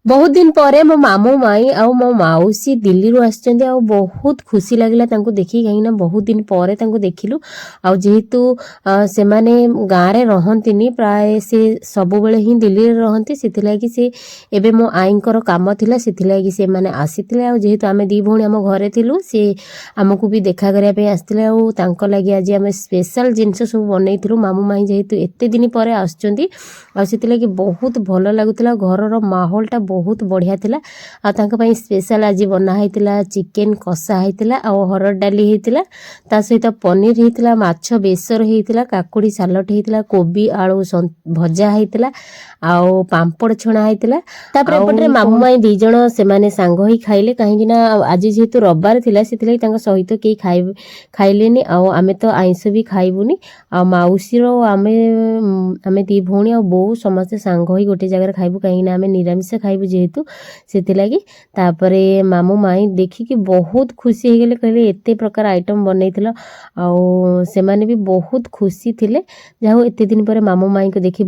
बहुत दिन पर मो मामू माई आउ मो माउसी दिल्ली रू आछंती आ बहुत खुशी लागला तांको देखि कहीं बहुत दिन पर तांको देखिलु आ जेहेतु से माने गाँव रे रहंतिनी प्राय से सब बेले ही दिल्ली रे रहंती सेति लागी से एबे मो आईंकर काम थिला सेति लागी से माने आसीतिले आ जेहेतु आमे दी भौणी हम घरे थिलु से हमकु भी देखा करिया पे आस्तिले आ तांको लागी आज आमे स्पेशल जिंस सब बनैथिलु मामू माई जेहेतु एते दिन पर आछंती आ सेति लागी बहुत भलो लागुतला घर रो माहौल टा बहुत बढ़िया थिला आ तांका पई स्पेशल आज बना हैतिला चिकन कषा हैतिला आ हरड़ डाली हैतिला ता सहित पनीर हैतिला माछ बेसर हैतिला काकुड़ी सालट हैतिला कोबी आलू भजा हैतिला आ पांपड़ छणा हैतिला तापर एपटे मामू माई दी जण से माने सांग ही खाइले काहे ना आज जेहेतु रविवार थिला सेतिले तांका सहित के खाइलेनी आ आमे तो आइंस भी खाइबुनी आ माउसी रो आमे दी भौणी आ बो समस्त सांग ही गोटे जगह खाइबु काहे ना आमे निरामिष खाइबु जेहेतु सेति लागी तापरे मामू माई देखि कि बहुत खुशी हे गेले कहले एते प्रकार आइटम बनैथिलो आ से माने भी बहुत खुशी थिले जाहो एते दिन पर मामू माई को देखि